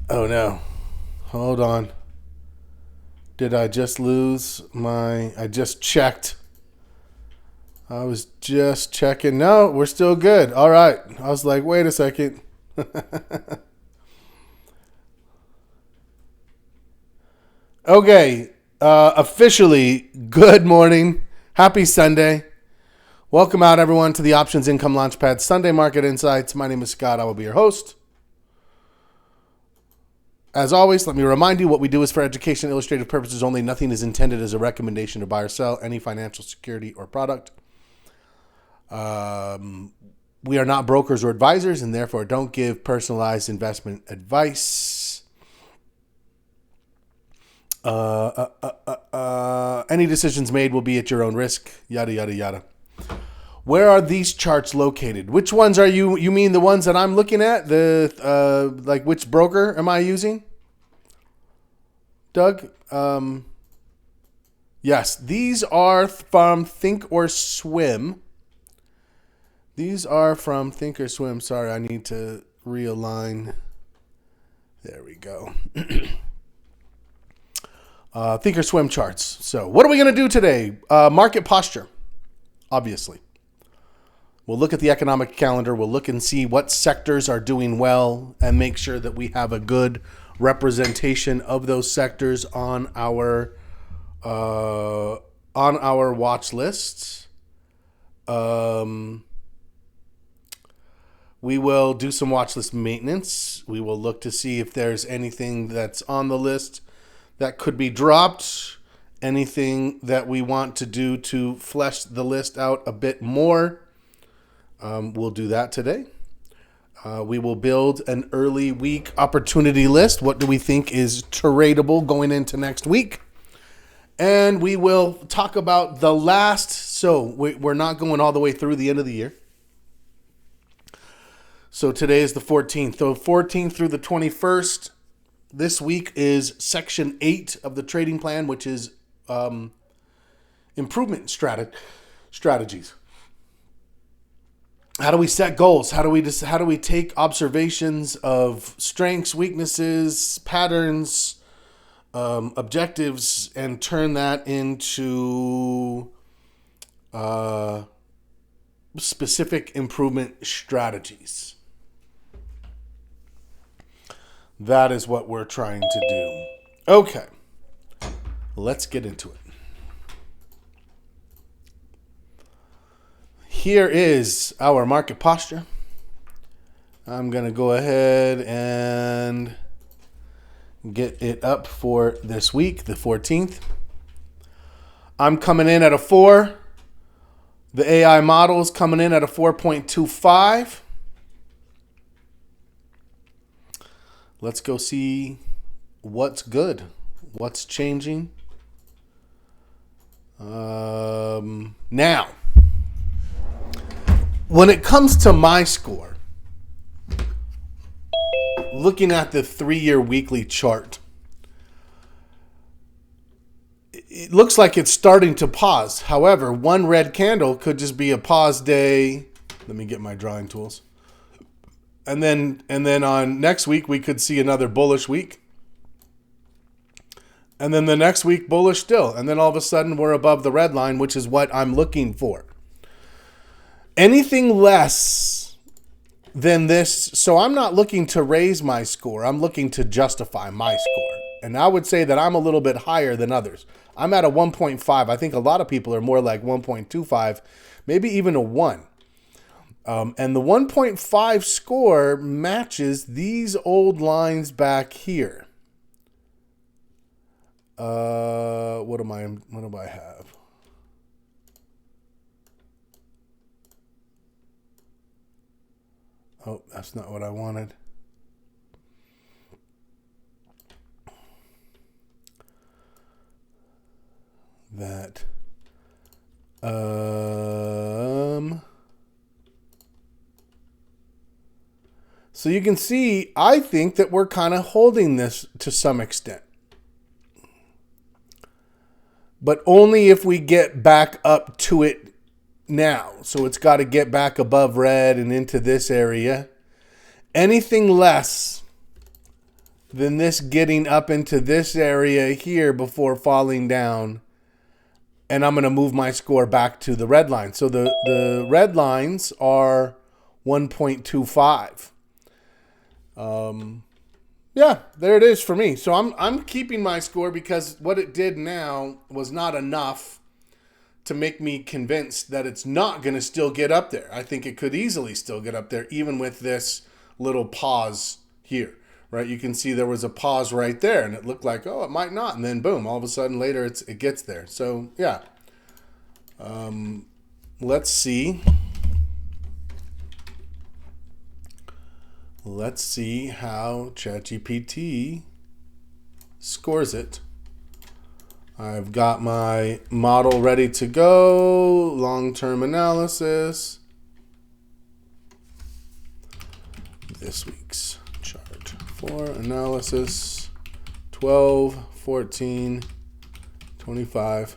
Oh no. Hold on. Did I just lose my. I just checked. I was just checking. No, we're still good. All right. I was like, wait a second. Okay. Officially, good morning. Happy Sunday. Welcome out, everyone, to the Options Income Launchpad Sunday Market Insights. My name is Scott. I will be your host. As always, let me remind you what we do is for education and illustrative purposes only. Nothing is intended as a recommendation to buy or sell any financial security or product. We are not brokers or advisors and therefore don't give personalized investment advice. Any decisions made will be at your own risk. Yada, yada, yada. Where are these charts located? Which ones are you? You mean the ones that I'm looking at? Like which broker am I using? Doug? Yes, these are from Thinkorswim. These are from Thinkorswim. Sorry, I need to realign. There we go. Thinkorswim charts. So what are we going to do today? Market posture, obviously. We'll look at the economic calendar. We'll look and see what sectors are doing well and make sure that we have a good representation of those sectors on our watch lists. We will do some watch list maintenance. We will look to see if there's anything that's on the list that could be dropped, anything that we want to do to flesh the list out a bit more. We'll do that today. We will build an early week opportunity list. What do we think is tradable going into next week? And we will talk about the last. So we're not going all the way through the end of the year. So today is the 14th. So 14th through the 21st. This week is section 8 of the trading plan, which is improvement strategies. How do we set goals? How do we take observations of strengths, weaknesses, patterns, objectives, and turn that into specific improvement strategies? That is what we're trying to do. Okay, let's get into it. Here is our market posture. I'm going to go ahead and get it up for this week, the 14th. I'm coming in at a 4. The AI model is coming in at a 4.25. Let's go see what's good, what's changing. Now, when it comes to my score, looking at the 3-year weekly chart, it looks like it's starting to pause. However, one red candle could just be a pause day. Let me get my drawing tools. And then on next week, we could see another bullish week. And then the next week, bullish still. And then all of a sudden, we're above the red line, which is what I'm looking for. Anything less than this, so I'm not looking to raise my score. I'm looking to justify my score. And I would say that I'm a little bit higher than others. I'm at a 1.5. I think a lot of people are more like 1.25, maybe even a 1. And the 1.5 score matches these old lines back here. What do I have? Oh, that's not what I wanted. That. So you can see, I think that we're kind of holding this to some extent. But only if we get back up to it now. So it's got to get back above red and into this area. Anything less than this getting up into this area here before falling down. And I'm going to move my score back to the red line. So the red lines are 1.25. Yeah, there it is for me. So I'm keeping my score because what it did now was not enough to make me convinced that it's not going to still get up there. I think it could easily still get up there, even with this little pause here, right? You can see there was a pause right there, and it looked like, oh, it might not. And then, boom, all of a sudden later it gets there. So, yeah. Let's see. Let's see how ChatGPT scores it. I've got my model ready to go. Long-term analysis. This week's chart for analysis. 12, 14, 25.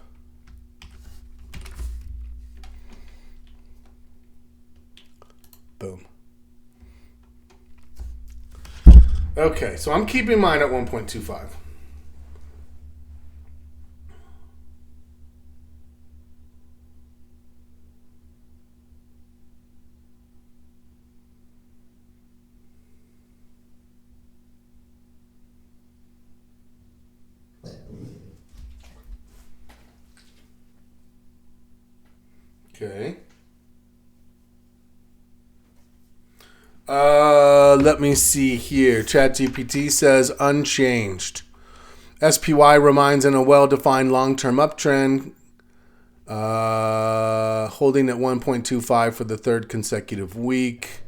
Boom. Okay, so I'm keeping mine at 1.25. Okay. Let me see here. ChatGPT says unchanged. SPY remains in a well-defined long-term uptrend, holding at 1.25 for the third consecutive week.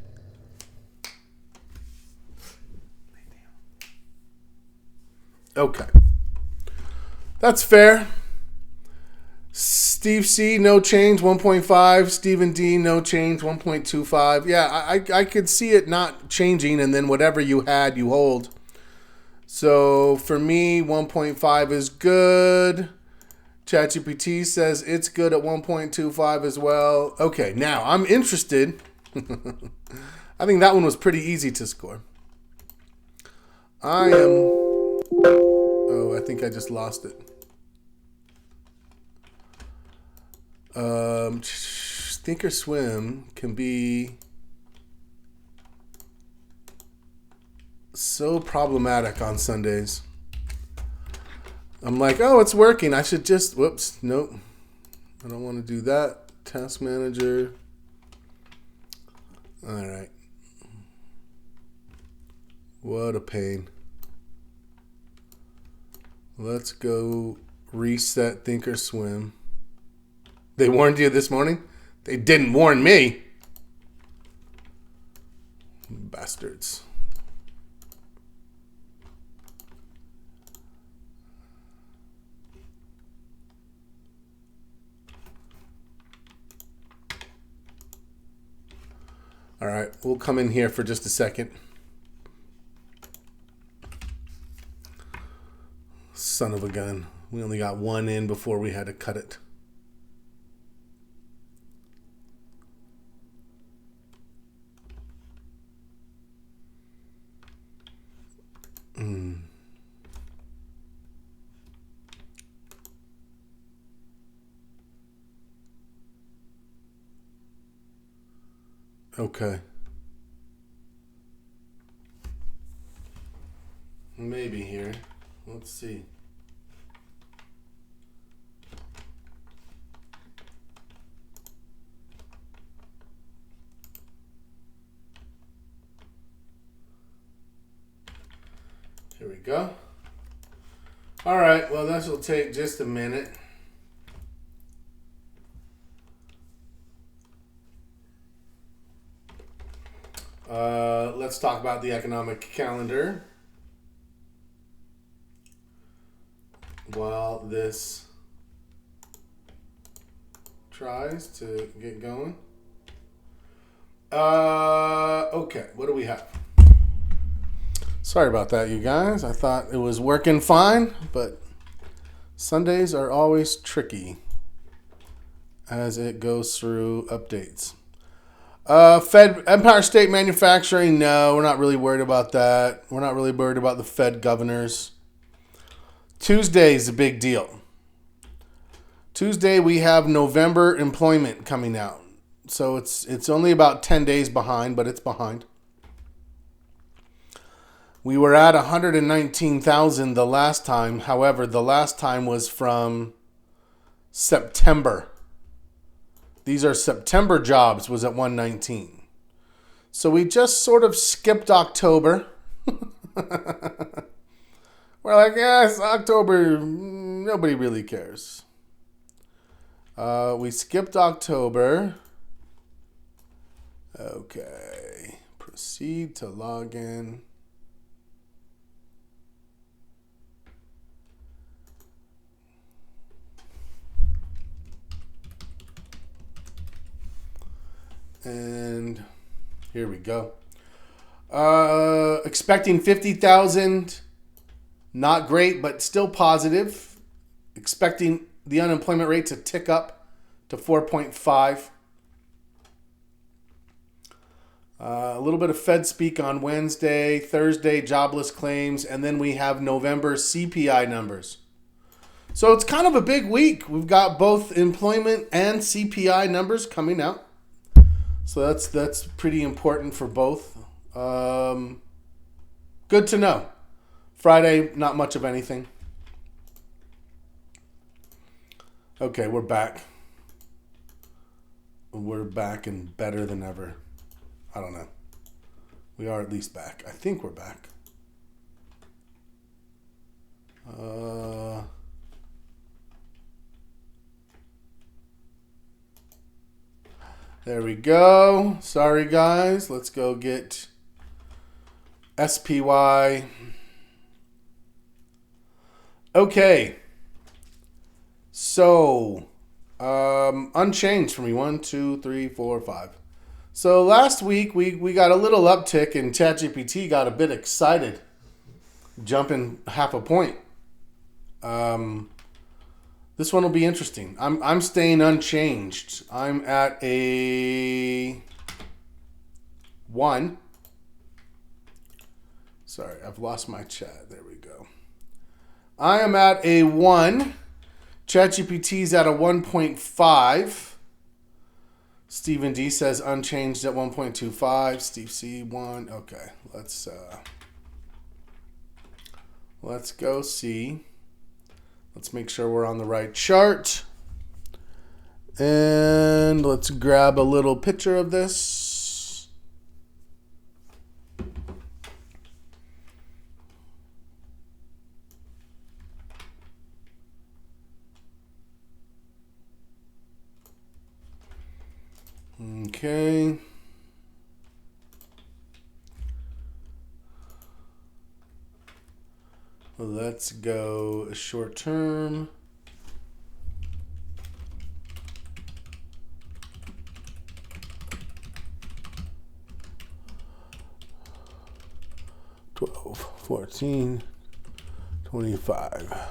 Okay. That's fair. Steve C, no change, 1.5. Stephen D, no change, 1.25. Yeah, I could see it not changing, and then whatever you had, you hold. So for me, 1.5 is good. ChatGPT says it's good at 1.25 as well. Okay, now I'm interested. I think that one was pretty easy to score. Oh, I think I just lost it. Thinkorswim can be so problematic on Sundays. I'm like, oh, it's working. I should just, whoops, nope. I don't want to do that. Task manager. All right. What a pain. Let's go reset Thinkorswim. They warned you this morning? They didn't warn me. Bastards. All right, we'll come in here for just a second. Son of a gun. We only got one in before we had to cut it. Okay. Maybe here. Let's see. Here we go. All right, well, this will take just a minute. Let's talk about the economic calendar while this tries to get going. Okay, what do we have? Sorry about that, you guys. I thought it was working fine, but Sundays are always tricky as it goes through updates. Fed Empire State Manufacturing. No, we're not really worried about that. We're not really worried about the Fed governors. Tuesday is a big deal. Tuesday we have November employment coming out. So it's only about 10 days behind, but it's behind. We were at 119,000 the last time. However, the last time was from September. These are September jobs, was at 119. So we just sort of skipped October. We're like, yes, October, nobody really cares. We skipped October. Okay. Proceed to log in. And here we go. Expecting 50,000. Not great, but still positive. Expecting the unemployment rate to tick up to 4.5. A little bit of Fed speak on Wednesday, Thursday, jobless claims, and then we have November CPI numbers. So it's kind of a big week. We've got both employment and CPI numbers coming out. So that's pretty important for both. Good to know. Friday, not much of anything. Okay, we're back. We're back and better than ever. I don't know. We are at least back. I think we're back. There we go. Sorry, guys. Let's go get SPY. Okay. So, unchanged for me. 1, 2, 3, 4, 5. So last week we got a little uptick and ChatGPT got a bit excited, jumping half a point. This one will be interesting. I'm staying unchanged. I'm at a 1. Sorry, I've lost my chat. There we go. I am at a 1. ChatGPT's at a 1.5. Stephen D says unchanged at 1.25. Steve C 1. Okay, let's go see. Let's make sure we're on the right chart. And let's grab a little picture of this. Okay. Let's go short term. $12, $14, $25.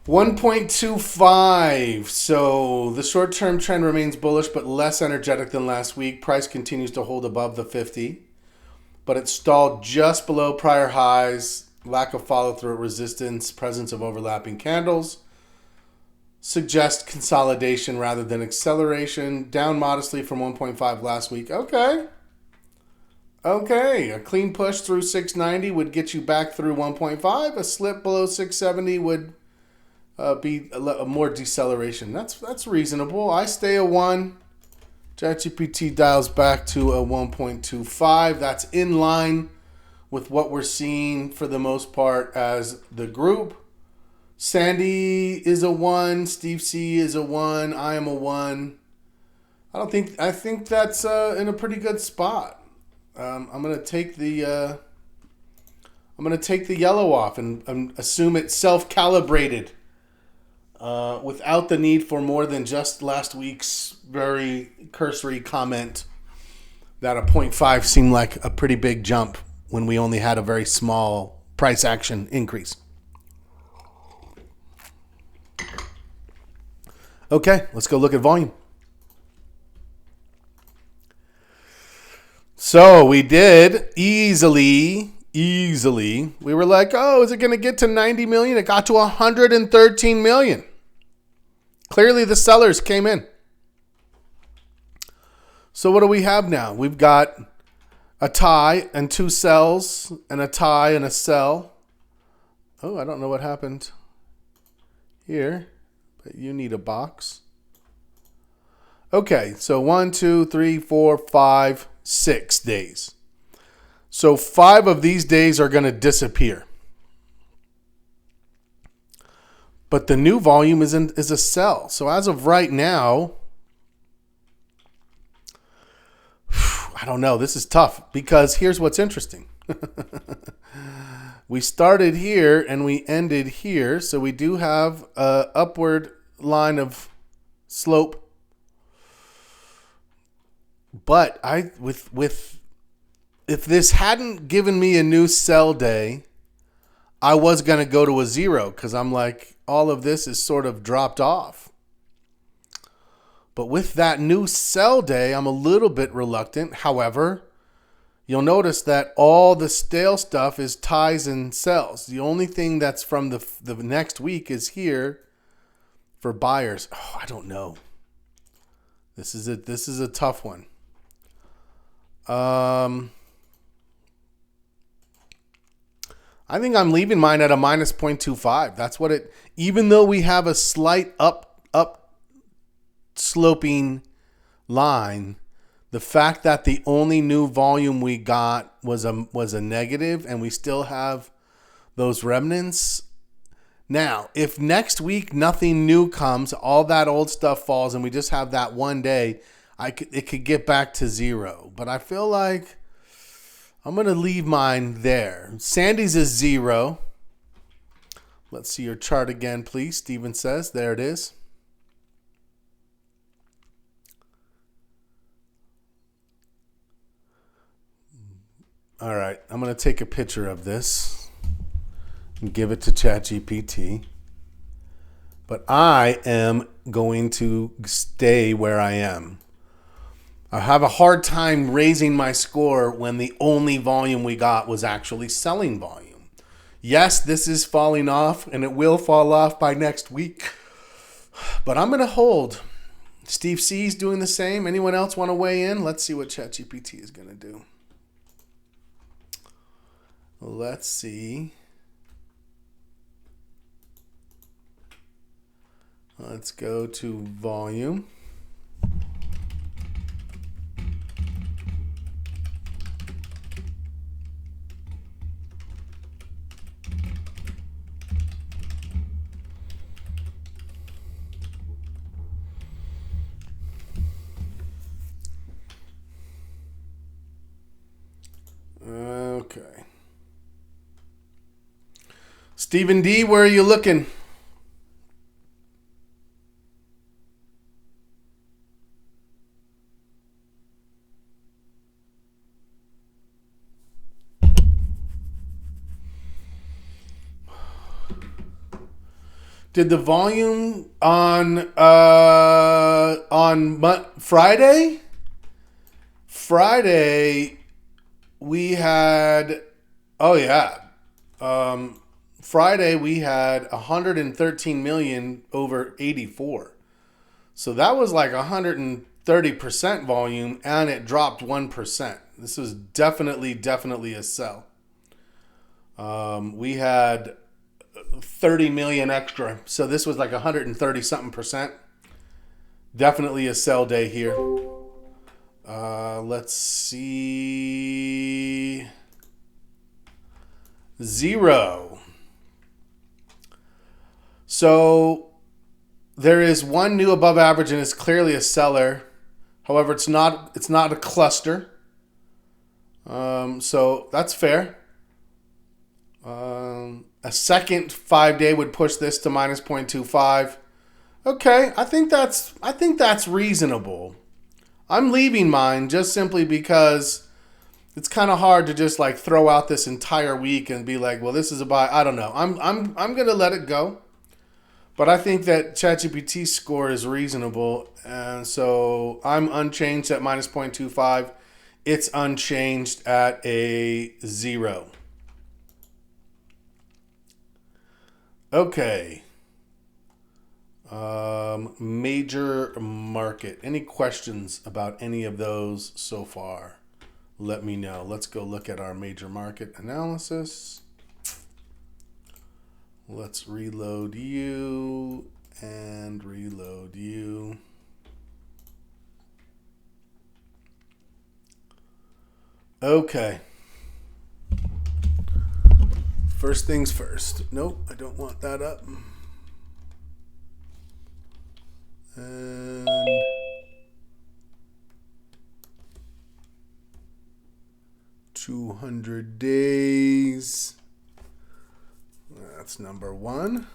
$1.25. So the short-term trend remains bullish but less energetic than last week. Price continues to hold above the 50, but it stalled just below prior highs. Lack of follow-through at resistance, presence of overlapping candles suggest consolidation rather than acceleration. Down modestly from 1.5 last week. Okay, a clean push through 690 would get you back through 1.5. A slip below 670 would be a more deceleration. That's reasonable. I stay a 1. ChatGPT dials back to a 1.25. That's in line with what we're seeing for the most part as the group. Sandy is a 1. Steve C is a 1. I am a 1. I think that's in a pretty good spot. I'm gonna take the yellow off and assume it's self-calibrated. Without the need for more than just last week's very cursory comment that a 0.5 seemed like a pretty big jump when we only had a very small price action increase. Okay, let's go look at volume. So we did easily. We were like, oh, is it going to get to 90 million? It got to 113 million. Clearly the sellers came in. So what do we have now? We've got a tie and two sells and a tie and a sell. Oh, I don't know what happened here, but you need a box. Okay, so 1, 2, 3, 4, 5, 6 days. So 5 of these days are going to disappear. But the new volume is a sell. So as of right now, I don't know. This is tough because here's what's interesting. We started here and we ended here. So we do have an upward line of slope. But if this hadn't given me a new sell day, I was going to go to a 0 because I'm like, all of this is sort of dropped off. But with that new sell day, I'm a little bit reluctant. However, you'll notice that all the stale stuff is ties and sells. The only thing that's from the next week is here for buyers. Oh, I don't know. This is a tough one. I think I'm leaving mine at a minus 0.25. That's what it, even though we have a slight up sloping line, the fact that the only new volume we got was a negative and we still have those remnants. Now, if next week nothing new comes, all that old stuff falls and we just have that one day, it could get back to 0. But I feel like I'm going to leave mine there. Sandy's is 0. Let's see your chart again, please. Steven says. There it is. All right. I'm going to take a picture of this and give it to ChatGPT. But I am going to stay where I am. I have a hard time raising my score when the only volume we got was actually selling volume. Yes, this is falling off, and it will fall off by next week. But I'm going to hold. Steve C is doing the same. Anyone else want to weigh in? Let's see what ChatGPT is going to do. Let's see. Let's go to volume. Okay. Stephen D, where are you looking? Did the volume on Friday? Friday we had, oh yeah, Friday we had 113 million over 84. So that was like 130% volume, and it dropped 1%. This was definitely a sell. We had 30 million extra. So this was like 130 something percent. Definitely a sell day here. Let's see. 0. So there is one new above average and it's clearly a seller. However, it's not a cluster. So that's fair. A second 5-day would push this to minus 0.25. Okay, I think that's reasonable. I'm leaving mine just simply because it's kind of hard to just like throw out this entire week and be like, well, this is a buy. I don't know. I'm gonna let it go. But I think that ChatGPT's score is reasonable, and so I'm unchanged at minus 0.25. It's unchanged at a 0. Okay. Major market. Any questions about any of those so far? Let me know. Let's go look at our major market analysis. Let's reload you and reload you. Okay. First things first. Nope, I don't want that up. And 200 days. That's number 1.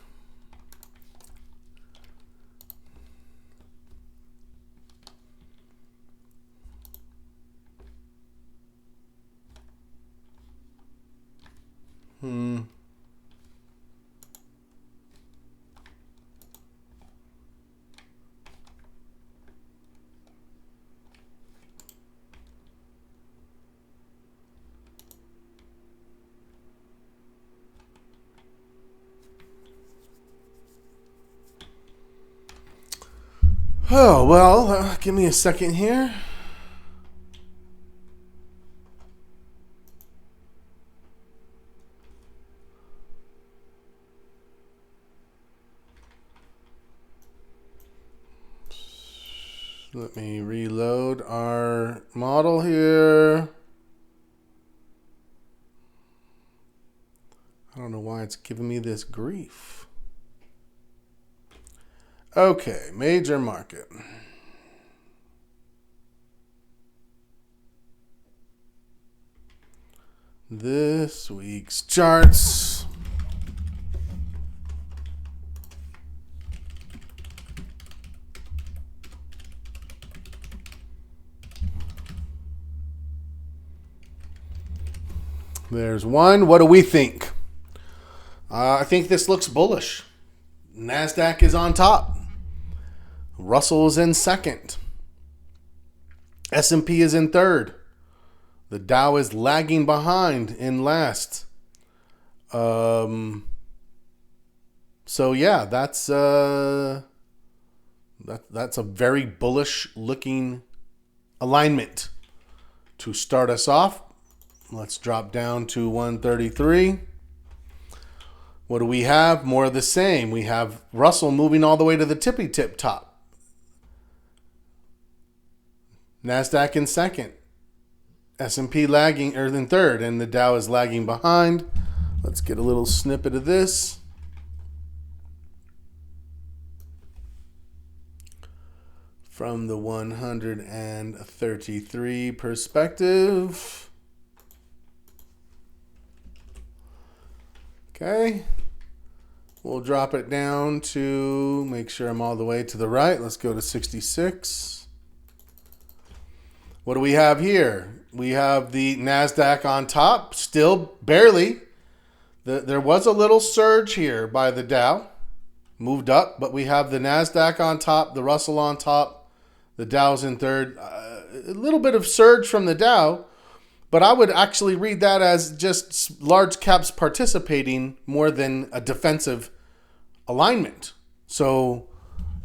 Oh, well, give me a second here. Let me reload our model here. I don't know why it's giving me this grief. Okay, major market. This week's charts. There's one. What do we think? I think this looks bullish. NASDAQ is on top. Russell is in second. S&P is in third. The Dow is lagging behind in last. So yeah, that's a very bullish looking alignment to start us off. Let's drop down to 133. What do we have? More of the same. We have Russell moving all the way to the tippy tip top. NASDAQ in second. S&P lagging or in third, and the Dow is lagging behind. Let's get a little snippet of this. From the 133 perspective. Okay. We'll drop it down to make sure I'm all the way to the right. Let's go to 66. What do we have here? We have the NASDAQ on top, still barely. There was a little surge here by the Dow. Moved up, but we have the NASDAQ on top, the Russell on top, the Dow's in third. A little bit of surge from the Dow, but I would actually read that as just large caps participating more than a defensive alignment. So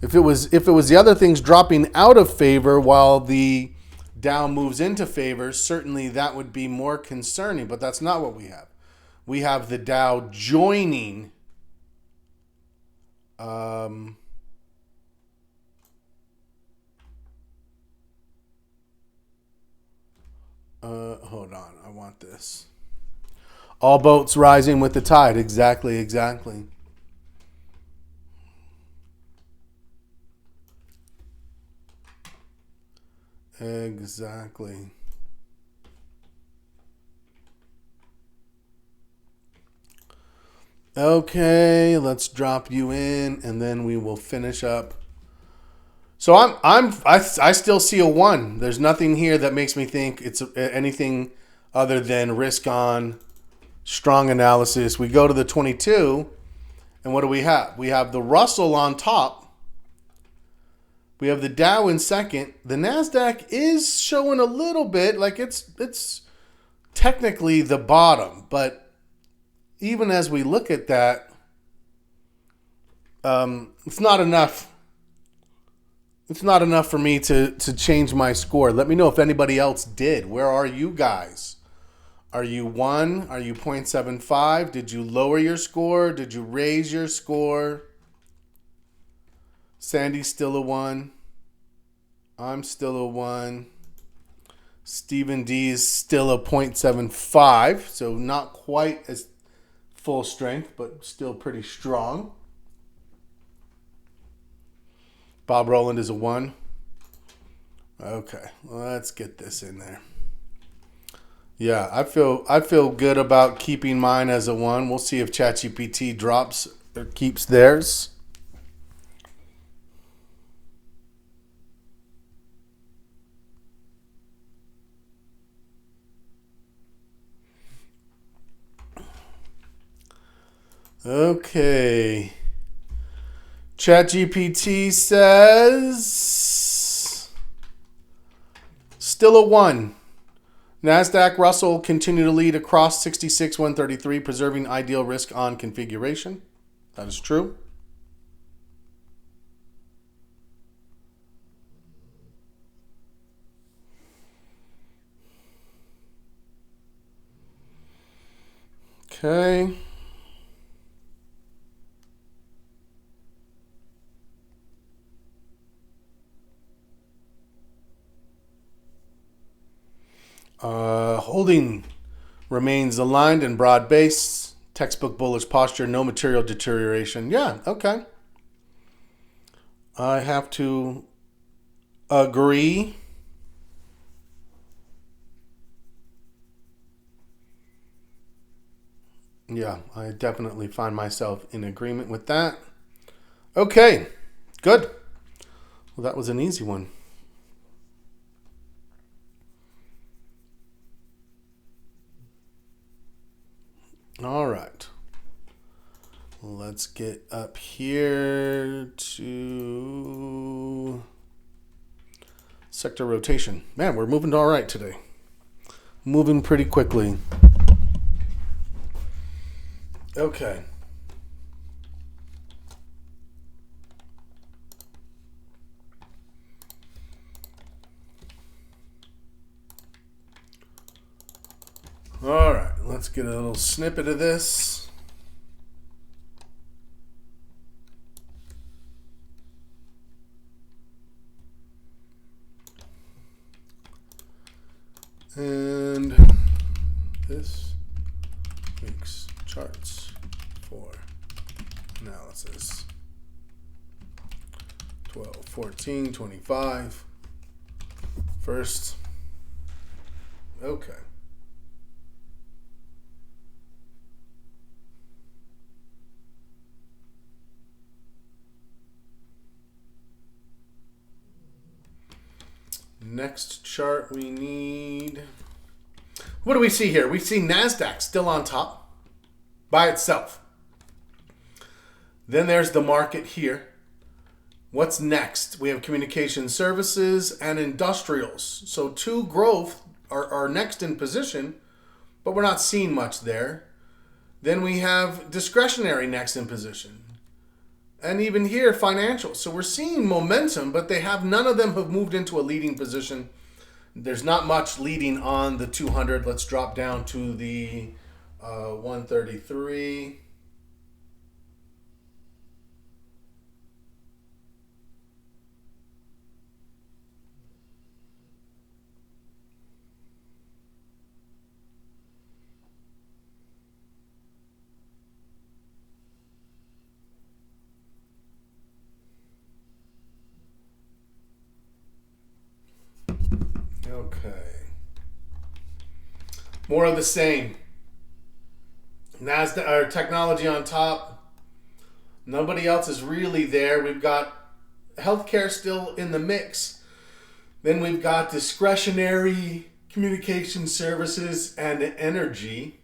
if it was the other things dropping out of favor while the Dow moves into favor, certainly that would be more concerning, but that's not what we have. We have the Dow joining hold on, I want this. All boats rising with the tide. Exactly. Exactly. Okay, let's drop you in, and then we will finish up So I still see a 1. There's nothing here that makes me think it's anything other than risk on, strong analysis. We go to the 22, and what do we have? We have the Russell on top. We have the Dow in second. The Nasdaq is showing a little bit like it's technically the bottom, but even as we look at that, it's not enough. It's not enough for me to change my score. Let me know if anybody else did. Where are you guys? Are you 1? Are you 0.75? Did you lower your score? Did you raise your score? Sandy's still a 1. I'm still a 1. Stephen D is still a 0.75. So not quite as full strength, but still pretty strong. Bob Rowland is a 1. Okay, let's get this in there. Yeah, I feel good about keeping mine as a 1. We'll see if ChatGPT drops or keeps theirs. Okay. ChatGPT says still a 1. NASDAQ Russell continue to lead across 66,133, preserving ideal risk on configuration. That is true. Okay. Holding remains aligned and broad-based. Textbook bullish posture, no material deterioration. Yeah, okay. I have to agree. Yeah, I definitely find myself in agreement with that. Okay, good. Well, that was an easy one. All right. Let's get up here to sector rotation. Man, we're moving all right today. Moving pretty quickly. Okay. All right, let's get a little snippet of this. And this week's charts for analysis. 12, 14, 25. First. Okay. Next chart we need. What do we see here? We see NASDAQ still on top by itself. Then there's the market here. What's next? We have communication services and industrials. So 2 growth are next in position, but we're not seeing much there. Then we have discretionary next in position. And even here, financial. So we're seeing momentum, but none of them have moved into a leading position. There's not much leading on the 200. Let's drop down to the 133. Okay. More of the same. NASDAQ or technology on top. Nobody else is really there. We've got healthcare still in the mix. Then we've got discretionary communication services and energy.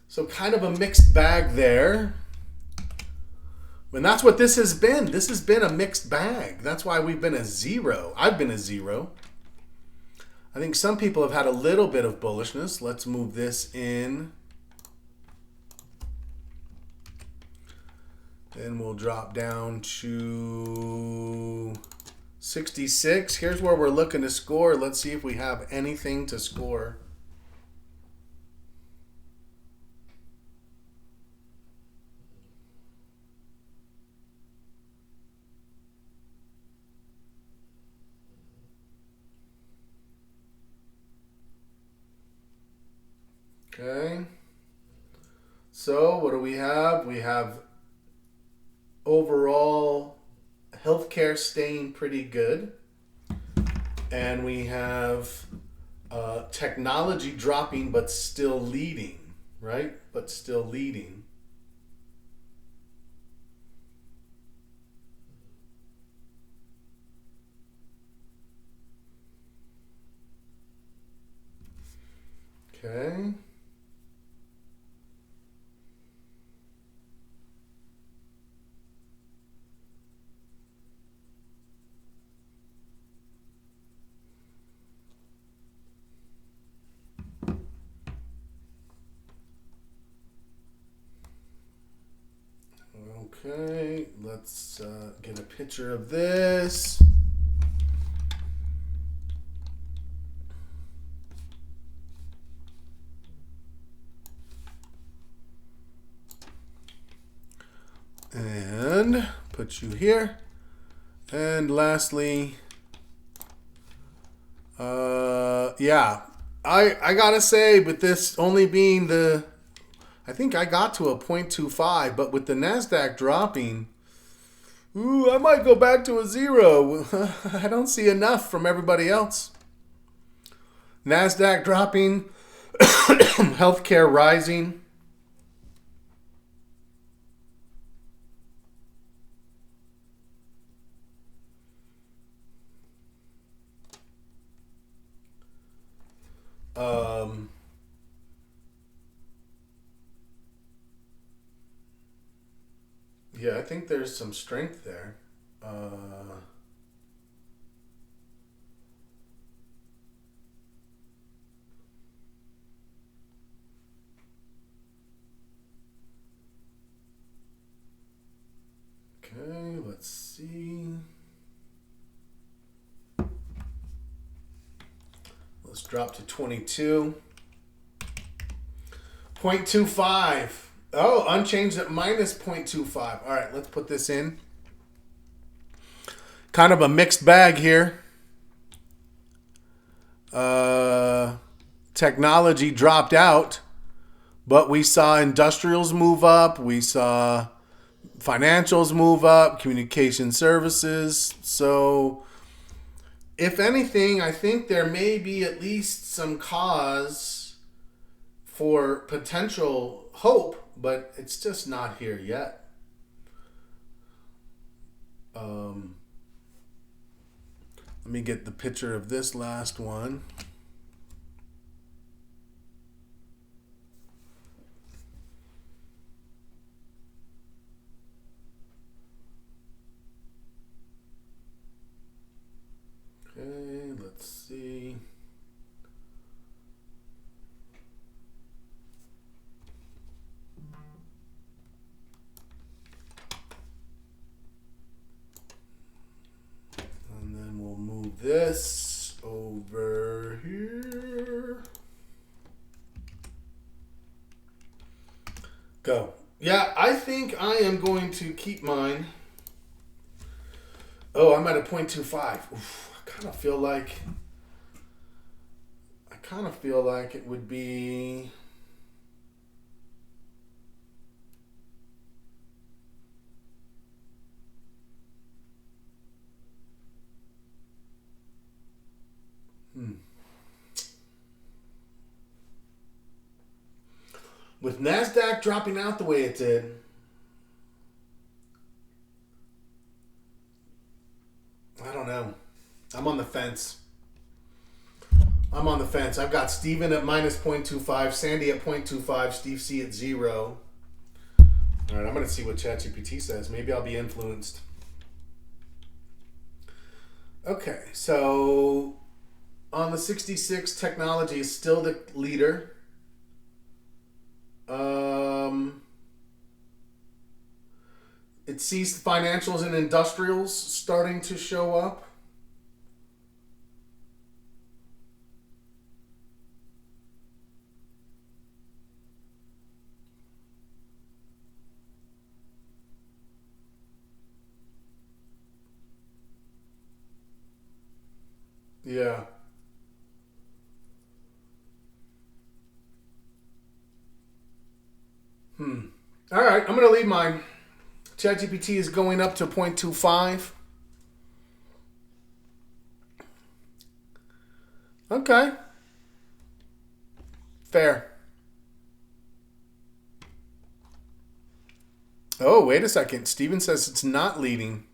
So kind of a mixed bag there. And that's what this has been. This has been a mixed bag. That's why we've been a zero. I've been a zero. I think some people have had a little bit of bullishness. Let's move this in. Then we'll drop down to 66. Here's where we're looking to score. Let's see if we have anything to score. Okay. So what do we have? We have overall healthcare staying pretty good. And we have technology dropping but still leading, right? But still leading. Okay. Okay, let's get a picture of this. And put you here. And lastly, yeah, I gotta say, with this only being the, I think I got to a 0.25, but with the NASDAQ dropping, ooh, I might go back to a zero. I don't see enough from everybody else. NASDAQ dropping, healthcare rising. Yeah, I think there's some strength there. Okay, let's see. Let's drop to 22. 0.25. Oh, unchanged at minus 0.25. All right, let's put this in. Kind of a mixed bag here. Technology dropped out, but we saw industrials move up. We saw financials move up, communication services. So, if anything, I think there may be at least some cause for potential hope, but it's just not here yet. Let me get the picture of this last one. Okay, let's see. And then we'll move this over here. Go. Yeah, I think I am going to keep mine. Oh, I'm at a 0.25. Oof, I kind of feel like it would be. With NASDAQ dropping out the way it did, I'm on the fence. I've got Steven at minus 0.25, Sandy at 0.25, Steve C at 0. All right, I'm going to see what ChatGPT says. Maybe I'll be influenced. Okay, so on the 66, technology is still the leader. It sees financials and industrials starting to show up. Yeah. All right, I'm going to leave mine. ChatGPT is going up to 0.25. Okay. Fair. Oh, wait a second. Steven says it's not leading.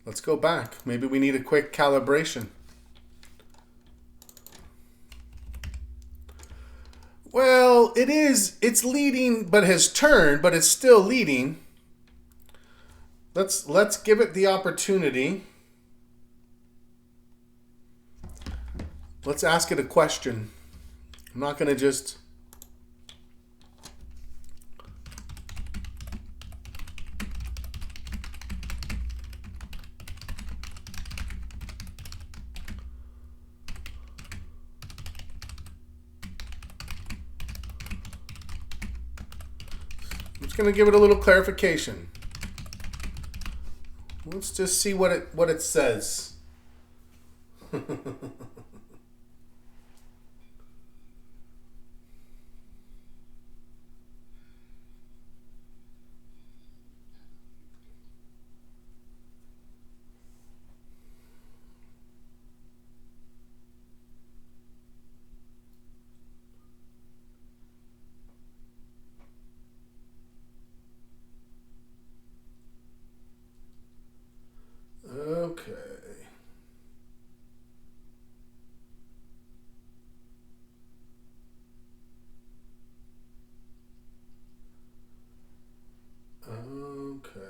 Let's go back. Maybe we need a quick calibration. Well, it is. It's leading, but has turned, but it's still leading. Let's give it the opportunity. Let's ask it a question. I'm not going to just... I'm just going to give it a little clarification. Let's just see what it says. Okay. Okay.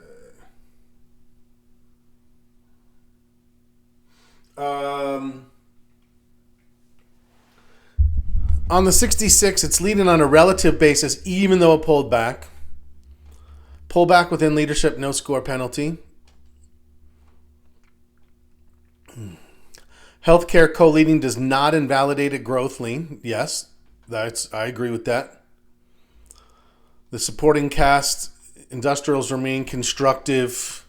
On the 66, it's leading on a relative basis, even though it pulled back. Pull back within leadership, no score penalty. Healthcare co-leading does not invalidate a growth lean. Yes, I agree with that. The supporting cast, industrials remain constructive.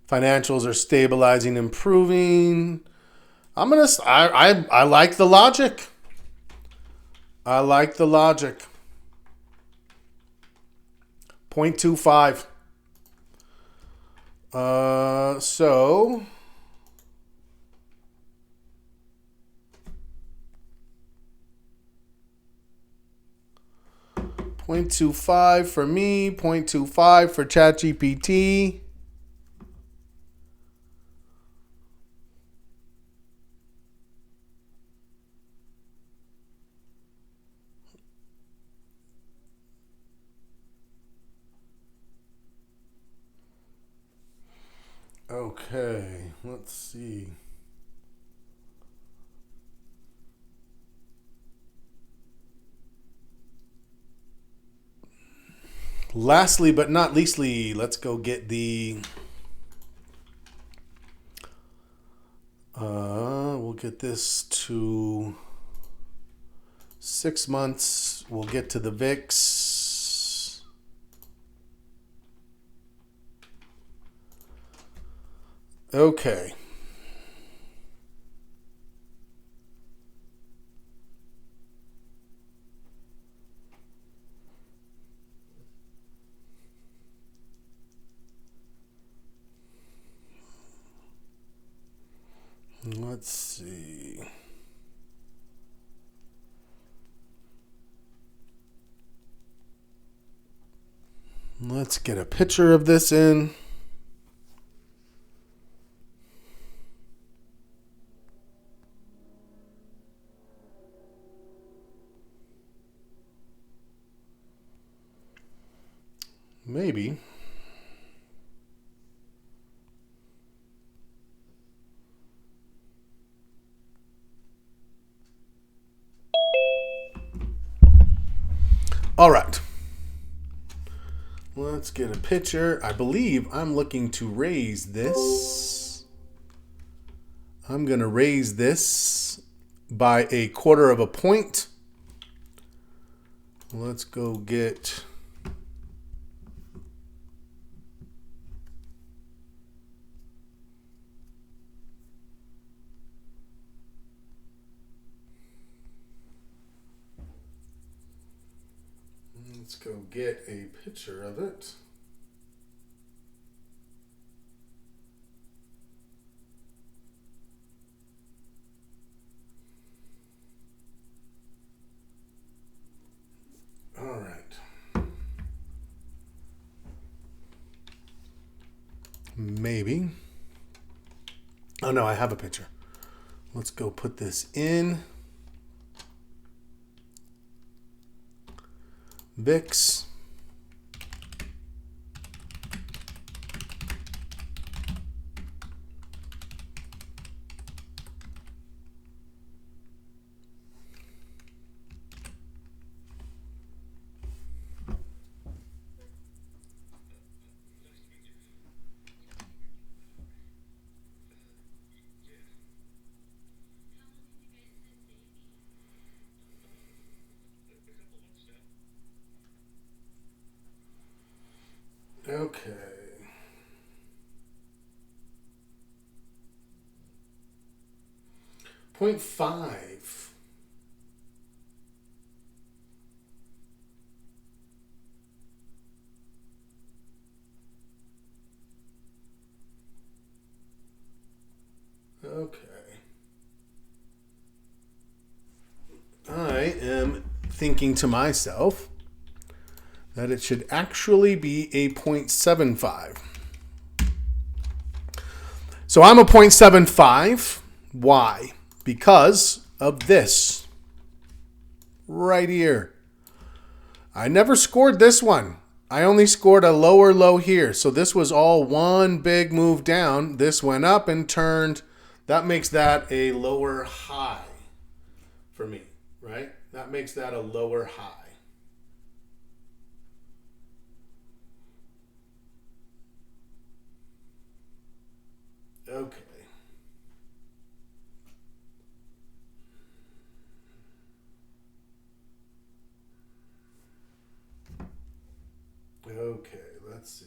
Financials are stabilizing, improving. I like the logic. I like the logic. 0.25. So 0.25 for me, 0.25 for ChatGPT. Okay, let's see. Lastly, but not leastly, let's go get the... we'll get this to 6 months. We'll get to the VIX. Okay. Let's see. Let's get a picture of this in. Maybe. All right. Let's get a picture. I believe I'm looking to raise this. I'm going to raise this by 1/4 of a point. Let's go get... Let's go get a picture of it. All right. Maybe. Oh no, I have a picture. Let's go put this in. VIX. Okay. Point 5. Okay. I am thinking to myself that it should actually be a 0.75. So I'm a 0.75. Why? Because of this right here. I never scored this one. I only scored a lower low here. So this was all one big move down. This went up and turned. That makes that a lower high for me, right? That makes that a lower high. Okay. Okay, let's see.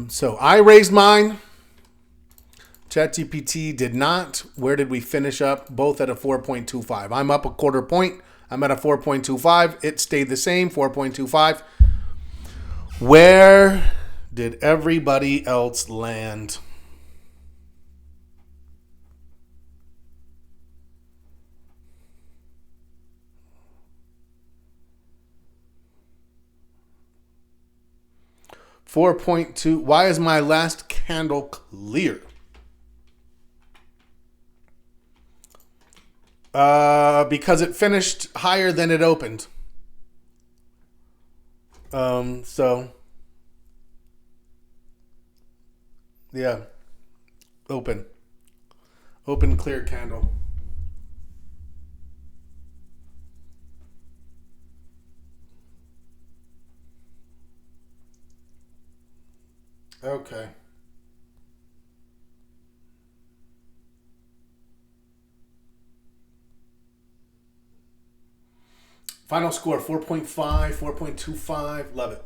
So I raised mine. ChatGPT did not. Where did we finish up? Both at a 4.25. I'm up 1/4 point. I'm at a 4.25. It stayed the same, 4.25. Where did everybody else land? $4.2. Why is my last candle clear? Because it finished higher than it opened. So yeah, open clear candle. Okay. Final score 4.5, 4.25. Love it.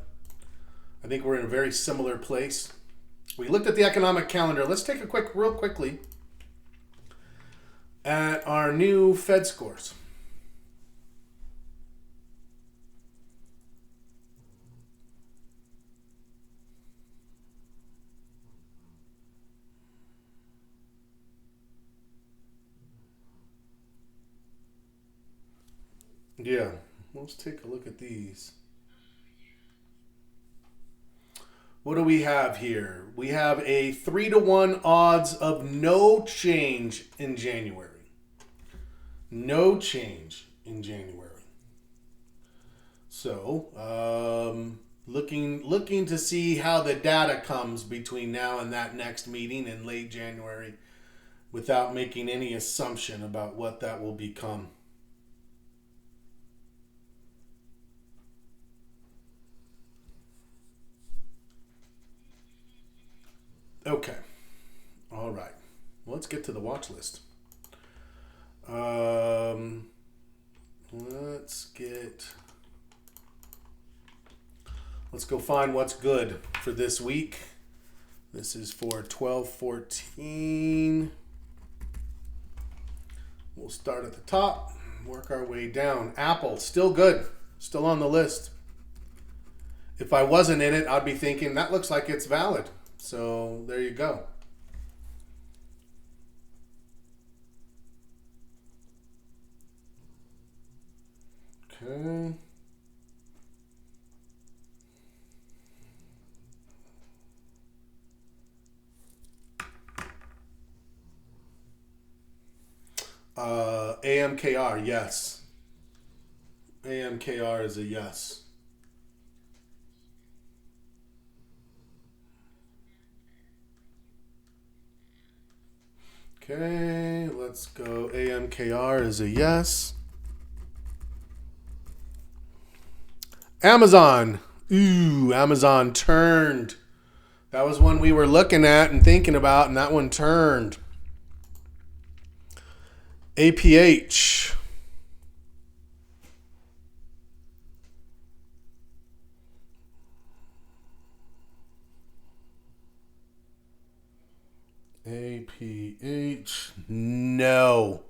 I think we're in a very similar place. We looked at the economic calendar. Let's take a real quickly at our new Fed scores. Yeah, let's take a look at these. What do we have here? We have a 3-to-1 odds of no change in January. No change in January. So, looking to see how the data comes between now and that next meeting in late January, without making any assumption about what that will become. Okay. All right. Well, let's get to the watch list. Let's go find what's good for this week. This is for 12/14. We'll start at the top, work our way down. Apple, still good, still on the list. If I wasn't in it, I'd be thinking that looks like it's valid. So there you go. Okay. AMKR, yes. AMKR is a yes. Okay, let's go. AMKR is a yes. Amazon. Ooh, Amazon turned. That was one we were looking at and thinking about, and that one turned. APH. APH. No.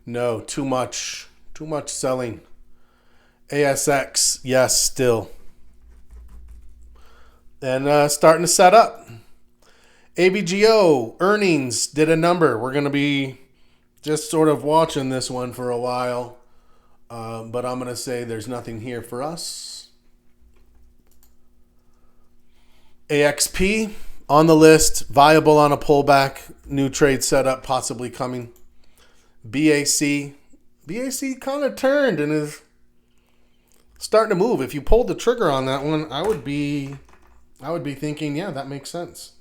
No, too much. Too much selling. ASX, yes, still. And starting to set up. ABGO, earnings, did a number. We're going to be just sort of watching this one for a while. But I'm going to say there's nothing here for us. AXP, on the list, viable on a pullback. New trade setup possibly coming. BAC. BAC kind of turned and is starting to move. If you pulled the trigger on that one, I would be thinking, yeah, that makes sense.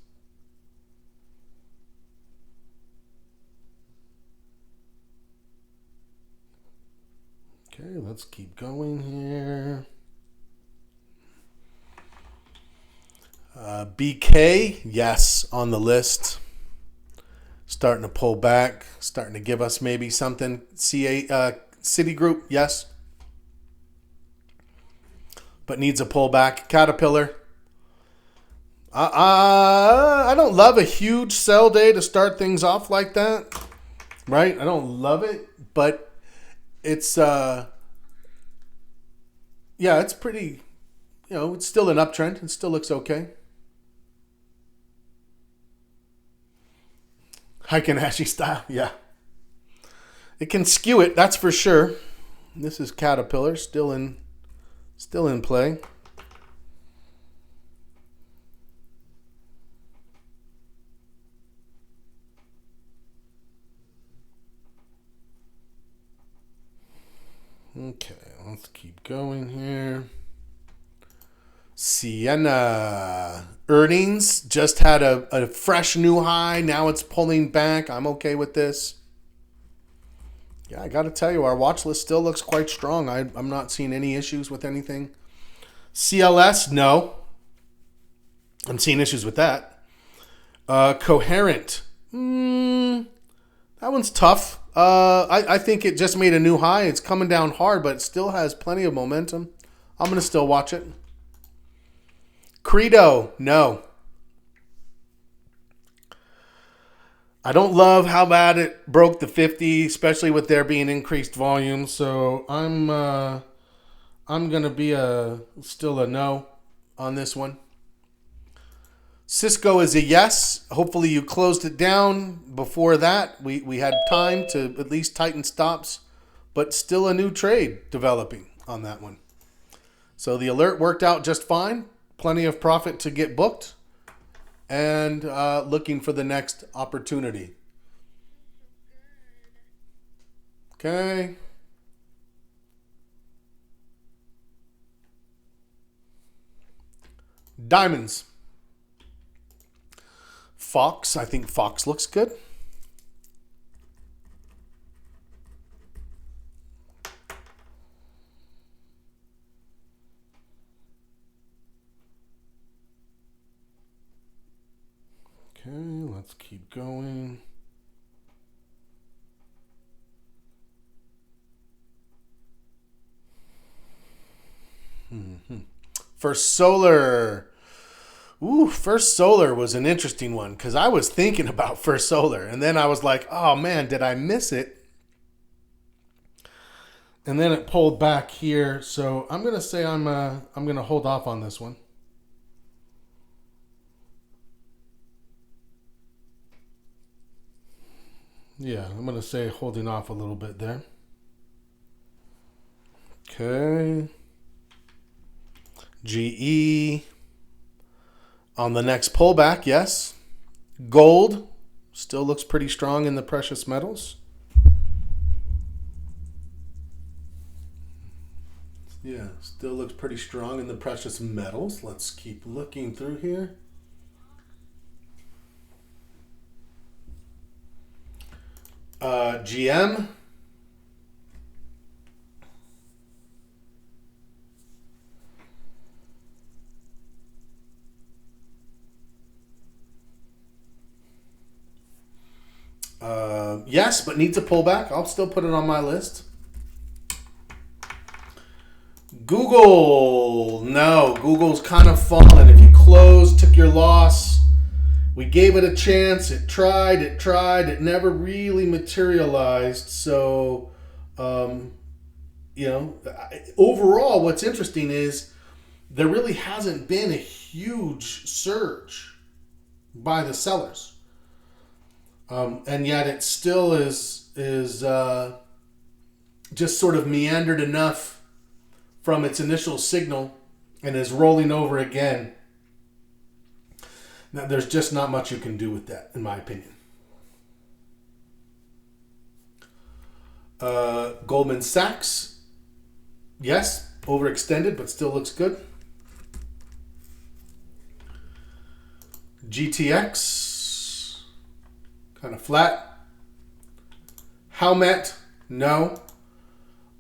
Okay, let's keep going here. BK, yes, on the list. Starting to pull back, starting to give us maybe something. Citigroup, yes. But needs a pullback. Caterpillar. I don't love a huge sell day to start things off like that. Right? I don't love it, but it's it's pretty, it's still an uptrend. It still looks okay. Heikin-Ashi style, yeah. It can skew it, that's for sure. This is Caterpillar, still in play. Okay, let's keep going here. Sienna earnings just had a fresh new high. Now it's pulling back. I'm okay with this. Yeah, I got to tell you, our watch list still looks quite strong. I'm not seeing any issues with anything. CLS, no. I'm seeing issues with that. Coherent. That one's tough. I think it just made a new high. It's coming down hard, but it still has plenty of momentum. I'm going to still watch it. Credo, no. I don't love how bad it broke the 50, especially with there being increased volume. So I'm going to be still a no on this one. Cisco is a yes. Hopefully you closed it down before that. We had time to at least tighten stops, but still a new trade developing on that one. So the alert worked out just fine. Plenty of profit to get booked. And looking for the next opportunity. Okay. Diamonds. Fox. I think Fox looks good. Okay, let's keep going. First Solar. Ooh, First Solar was an interesting one because I was thinking about First Solar, and then I was like, oh man, did I miss it? And then it pulled back here, so I'm gonna say I'm gonna hold off on this one. Yeah, I'm gonna say holding off a little bit there. Okay. GE. On the next pullback, yes. Gold still looks pretty strong in the precious metals. Yeah, still looks pretty strong in the precious metals. Let's keep looking through here. GM. Yes, but needs a pullback. I'll still put it on my list. Google. No, Google's kind of fallen. If you closed, took your loss, we gave it a chance. It tried. It never really materialized. So, overall, what's interesting is there really hasn't been a huge surge by the sellers. And yet it still is just sort of meandered enough from its initial signal and is rolling over again. Now, there's just not much you can do with that, in my opinion. Goldman Sachs, yes, overextended, but still looks good. GTX, kind of flat. Howmet, no.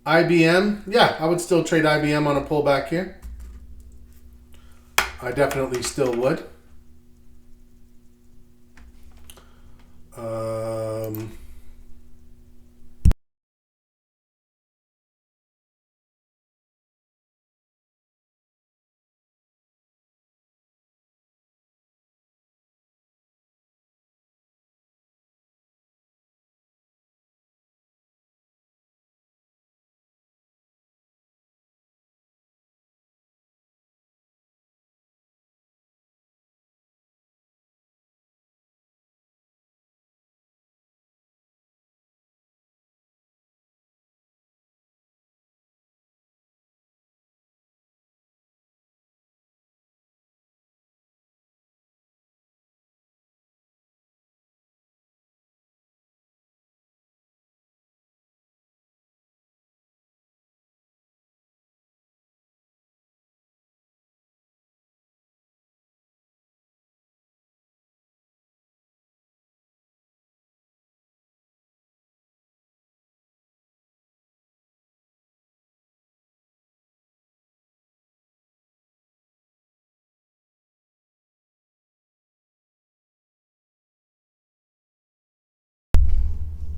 IBM, yeah, I would still trade IBM on a pullback here. I definitely still would.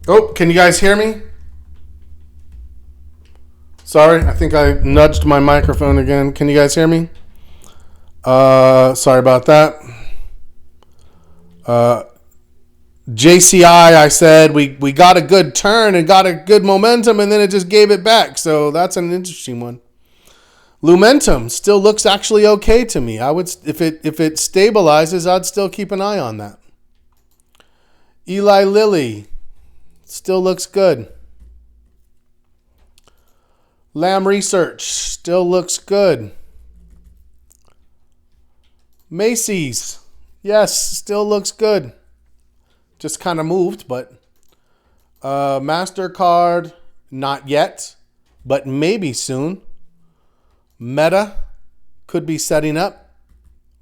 Oh, can you guys hear me? Sorry, I think I nudged my microphone again. Can you guys hear me? Sorry about that. JCI, I said we got a good turn and got a good momentum, and then it just gave it back. So that's an interesting one. Lumentum still looks actually okay to me. I would, if it stabilizes, I'd still keep an eye on that. Eli Lilly still looks good. Lam Research still looks good. Macy's, yes, still looks good. Just kind of moved, but MasterCard, not yet, but maybe soon. Meta could be setting up.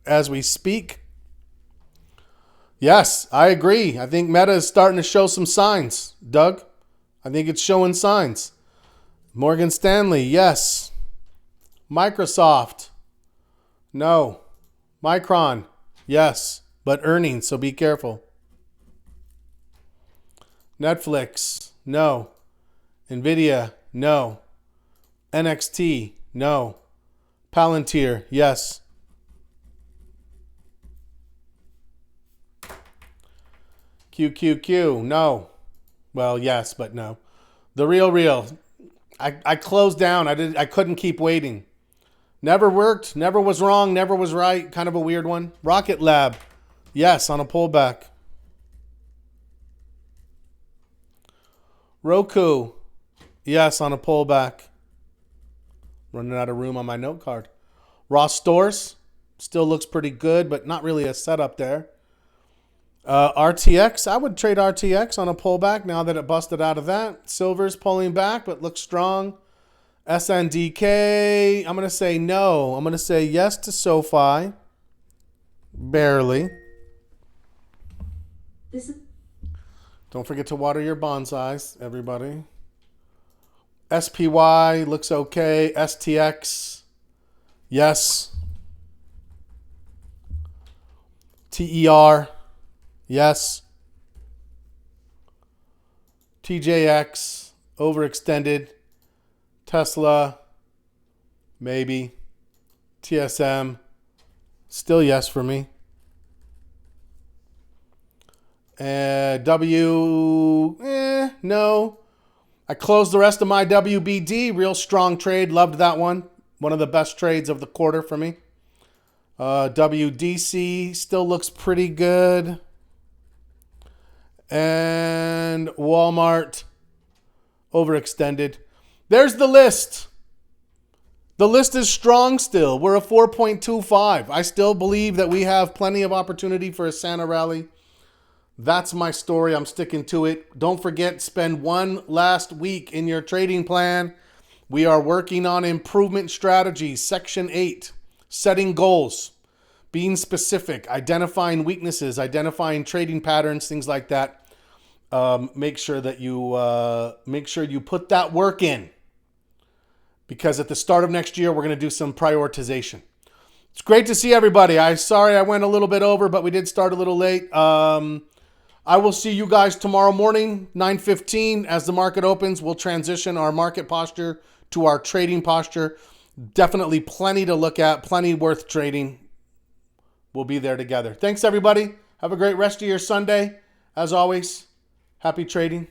as we speak. Yes, I agree. I think Meta is starting to show some signs, Doug. I think it's showing signs. Morgan Stanley, yes. Microsoft, no. Micron, yes. But earnings, so be careful. Netflix, no. Nvidia, no. NXT, no. Palantir, yes. QQQ, no. Well, yes, but no. The Real. I closed down. I couldn't keep waiting. Never worked. Never was wrong. Never was right. Kind of a weird one. Rocket Lab, yes, on a pullback. Roku, yes, on a pullback. Running out of room on my note card. Ross Stores still looks pretty good, but not really a setup there. RTX, I would trade RTX on a pullback now that it busted out of that. Silver's pulling back, but looks strong. SNDK, I'm going to say no. I'm going to say yes to SoFi. Barely. Don't forget to water your bonsais, everybody. SPY looks okay. STX, yes. TER, yes. TJX, overextended. Tesla, maybe. TSM, still yes for me. No. I closed the rest of my WBD. Real strong trade. Loved that one. One of the best trades of the quarter for me. WDC still looks pretty good. And Walmart, overextended. There's the list. The list is strong still. We're a 4.25. I still believe that we have plenty of opportunity for a Santa rally. That's my story. I'm sticking to it. Don't forget, spend one last week in your trading plan. We are working on improvement strategies. Section 8, setting goals, being specific, identifying weaknesses, identifying trading patterns, things like that. Make sure you put that work in, because at the start of next year, we're going to do some prioritization. It's great to see everybody. Sorry I went a little bit over, but we did start a little late. I will see you guys tomorrow morning, 9:15. As the market opens, we'll transition our market posture to our trading posture. Definitely plenty to look at, plenty worth trading. We'll be there together. Thanks, everybody. Have a great rest of your Sunday. As always, happy trading.